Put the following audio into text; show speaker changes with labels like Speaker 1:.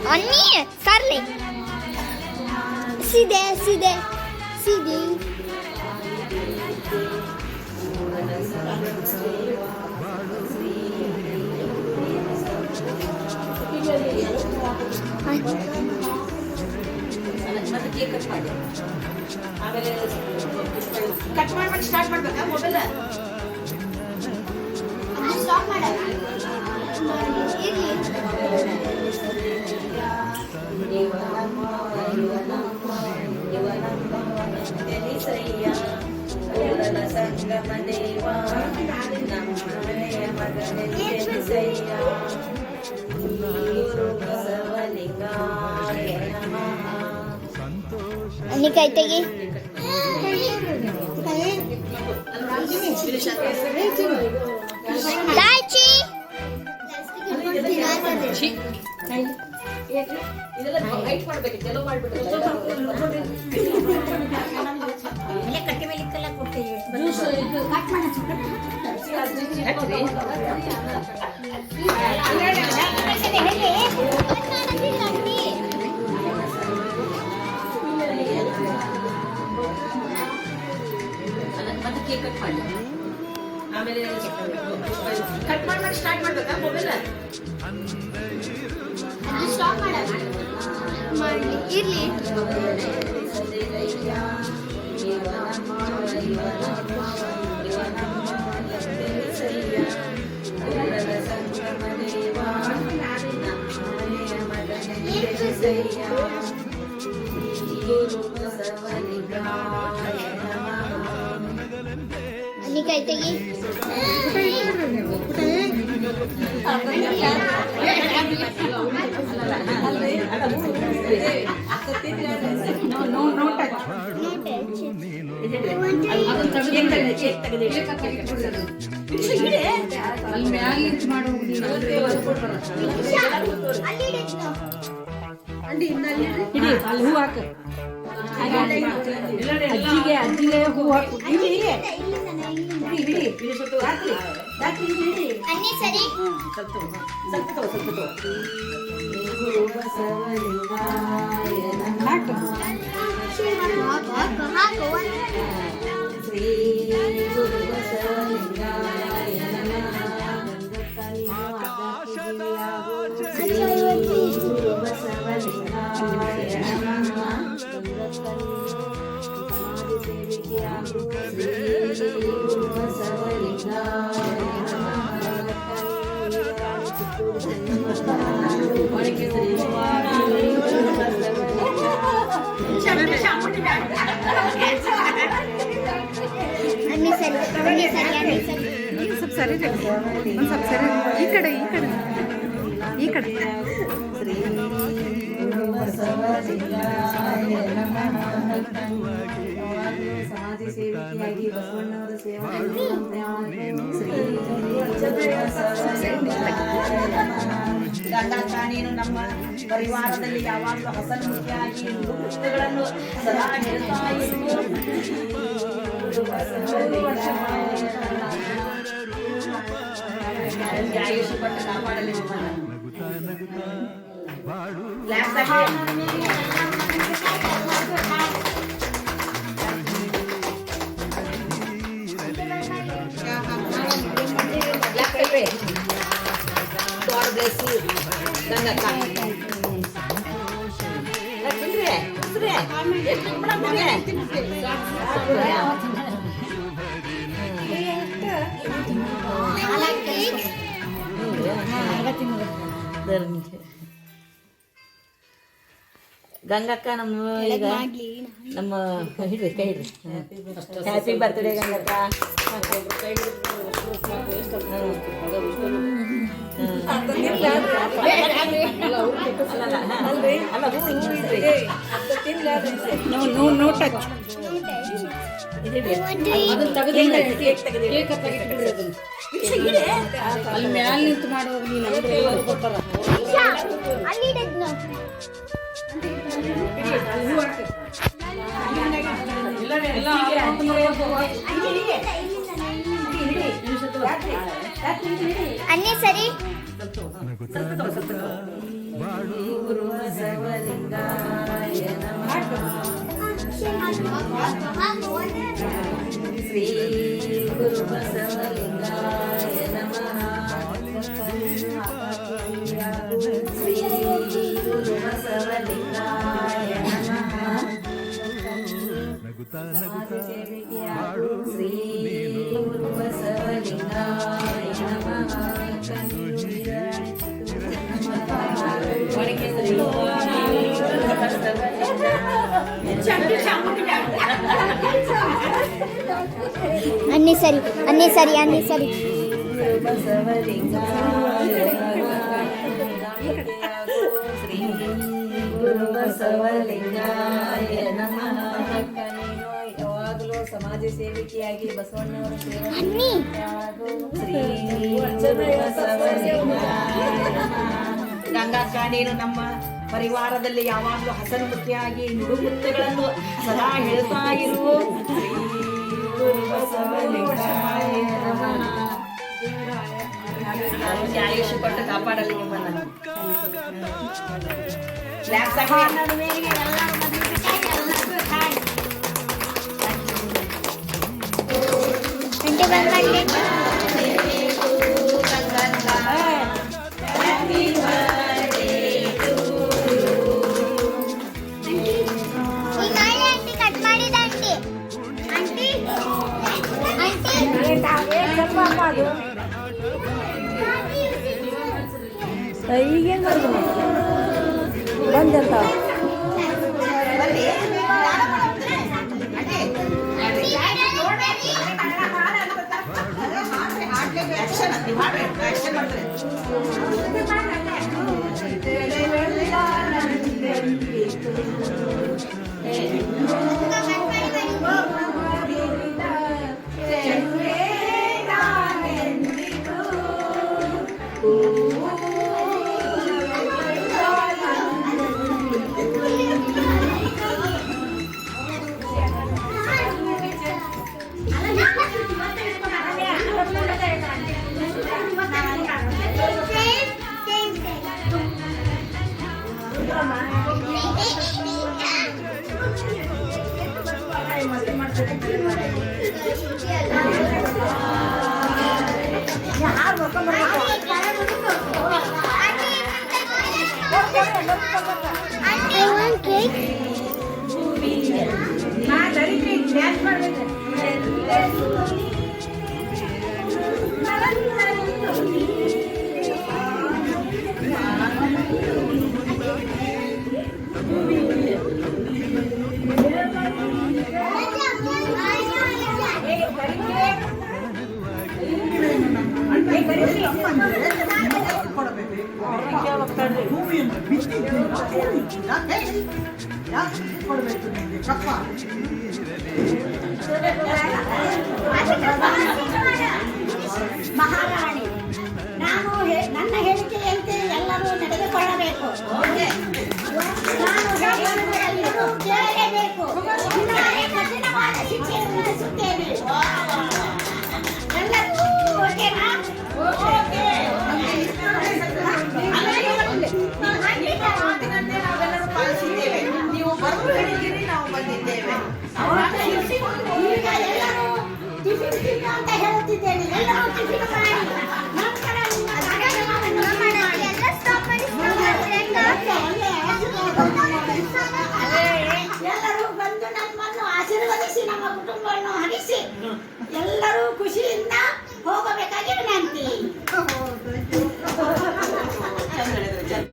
Speaker 1: अन्नी कर ले सीधे सीधे सीधे
Speaker 2: ಮತ್ತೆ ಕೇಕ್ ಕಟ್ ಮಾಡಿ ಆಮೇಲೆ ಕಟ್ ಮಾಡಿ ಸ್ಟಾರ್ಟ್ ಮಾಡ್ಬೇಕಾ ಮೊಬೈಲ್
Speaker 1: ಸ್ಟಾಪ್ ಮಾಡಲ್ಲ ಇರ್ಲಿ
Speaker 2: ಸಂಗಮ ದೇವ ನಮ್ಮನೆಯ ಮಗನಿಸಯ್ಯ ಗುರು ಬಸವಲಿಂಗಾಯ ನಮಃ
Speaker 1: अन्नी काय तेगी लाची
Speaker 2: ಇದೆಲ್ಲ ಹೈಟ್ ಮಾಡಬೇಕು ಚಲೋ ಮಾಡಿಬಿಟ್ಟು
Speaker 1: ಇಲ್ಲೇ ಕಟ್ಟಿ ಮೇಲೆ ಇಕ್ಕಲ್ಲ ಕೊಡ್ತೀವಿ
Speaker 2: ಜ್ಯೂಸ್ ಇದು ಕಟ್ ಮಾಡಿ ಮತ್ತೆ ಕೇಕ್ ಕಟ್ ಮಾಡಿ ಆಮೇಲೆ ಕಟ್ ಮಾಡಿ ಸ್ಟಾರ್ಟ್ ಮಾಡ್ಬೇಕಾ ಮೊಬೈಲ್
Speaker 1: ಸ್ಟಾಪ್ ಮಾಡಲ್ಲ ಇರ್ಲಿ अन्नी काय तेगी
Speaker 2: ಅಲ್ಲಿ ಹೂ ಹಾಕ ಅಜ್ಜಿಗೆ ಹೂ ಹಾಕು
Speaker 1: अन्नी सरी
Speaker 2: ಸ್ವಲ್ಪ ಗುರು ಬಸವಲಿಂಗಾಯ ಶ್ರೀ ಗುರು ಬಸವಲಿಂಗಾಯ ಶ್ರೀ ಗುರು ಬಸವಲಿಂಗಾಯ
Speaker 1: अन्नी सरी
Speaker 3: सब सारे सब सारे ಈ ಕಡೆ
Speaker 2: ಶ್ರೀ ಗುರು ಬಸವಲಿಂಗಾಯ ನಮಃ ಸಮಾಜ ಸೇವಕಿಯಾಗಿ ಬಸವಣ್ಣವರ ಸೇವಾ ಗಂಗಾಕ ನೀನು ನಮ್ಮ ಪರಿವಾರದಲ್ಲಿ ಯಾವಾಗಲೂ ಹಸನ್ಮುಖಿಯಾಗಿ ಕೃತ್ಯಗಳನ್ನು ಸದಾ ಹೇಳ್ತಾ ಇರು ಆಯುಷ್ ಪಟ್ಟು ಕಾಪಾಡಲಿ God bless you. ಗಂಗಕ್ಕ ಗಂಗಕ್ಕ ನಮ್ಮ ಈಗ ನಮ್ಮ ಹಿಡ್ರಿ ಕೈ ಹಿಡ್ರಿ ಹ್ಯಾಪಿ ಬರ್ತ್ಡೇ ಗಂಗಕ್ಕ
Speaker 3: ನೋ ಟಚ್ ಅಲ್ಲಿ ಮ್ಯಾಲ ನಿಂತು ಮಾಡುವಾಗ ನೀನು
Speaker 1: ಅಲ್ಲಿ ಇಡದ್ನು. ಅನ್ನಿ ಸರಿ.
Speaker 2: ಗುರು ಬಸವಲಿಂಗಾಯ ನಮಃ. ಶ್ರೀ ಗುರು ಬಸವಲಿಂಗಾಯ ನಮಃ. ಶ್ರೀ ಗುರು ಬಸವಲಿಂಗಾಯ ನಮಃ. ಸಮಾಜ ಸೇವೆಯಾಗು ಶ್ರೀ ಗುರು ಬಸವಲಿಂಗಾಯ ನಮಃ.
Speaker 1: ಅನ್ನಿ ಸರಿ, ಅನ್ನಿ ಸರಿ, ಅನ್ನಿ ಸರಿ.
Speaker 2: ಶ್ರೀ ಗುರು ಬಸವಲಿಂಗಾಯ ನಮಃ. ಯಾವಾಗಲೂ ಸಮಾಜ ಸೇವಿಕೆಯಾಗಿ ಬಸವಣ್ಣವರ ಸೇವೆ. ಶ್ರೀ ಗುರು ಬಸವಲಿಂಗಾಯ ನಮಃ. ಗಂಗಾಕ್ಕ, ನೀನು ನಮ್ಮ ಪರಿವಾರದಲ್ಲಿ ಯಾವಾಗಲೂ ಹಸನ್ಮುಖಿಯಾಗಿ ನುಡುಮುತ್ತುಗಳನ್ನು ಸದಾ ಹೇಳ್ತಾ ಇರು. ಶ್ರೀ ಗುರು ಬಸವಲಿಂಗಾಯ ನಮಃ. ಆಯುಷ್ ಕೊಟ್ಟು ಕಾಪಾಡಲಿ ನಿಮ್ಮನ್ನು.
Speaker 1: ಗಂಟೆ ಬಂದ್ಬಿಟ್ಟೆ.
Speaker 3: ಈಗೇನು ಮಾಡೋದು ಬಂದಂತ
Speaker 4: ಮಹಾರಾಣಿ, ನಾನು ನನ್ನ ಹೇಳಿಕೆಯಂತೆ ಎಲ್ಲರೂ ನಡೆದುಕೊಳ್ಳಬೇಕು. ನಾನು ಹೇಳಿದ್ದನ್ನು ಎಲ್ಲರೂ ಕೇಳಲೇಬೇಕು. ಇಲ್ಲವೇ ಕಠಿಣವಾದ ಶಿಕ್ಷೆಯನ್ನು ವಿಧಿಸುತ್ತೇನೆ. ಎಲ್ಲರೂ ಓಕೆನಾ?
Speaker 2: ನೀವು ಬರು ಹೇಳಿದ್ದೀರಿ, ನಾವು ಬಂದಿದ್ದೇವೆ.
Speaker 4: ಈಗ ಎಲ್ಲರೂ ಟಿಫಿನ್ ತಿನ್ನು ಅಂತ ಹೇಳುತ್ತಿದ್ದೇನೆ. ಎಲ್ಲರೂ ಟಿಫಿನ್ ಮಾಡಿ ನಂತರ ನಿಮ್ಮ ಕಾರ್ಯಕ್ರಮವನ್ನು ಮಾಡಿ. ಎಲ್ಲರೂ ಬಂದು ನಮ್ಮನ್ನು ಆಶೀರ್ವದಿಸಿ, ನಮ್ಮ ಕುಟುಂಬವನ್ನು ಹರಿಸಿ ಎಲ್ಲರೂ ಖುಷಿಯಿಂದ ಹೋಗಬೇಕಾಗಿ ವಿನಂತಿ.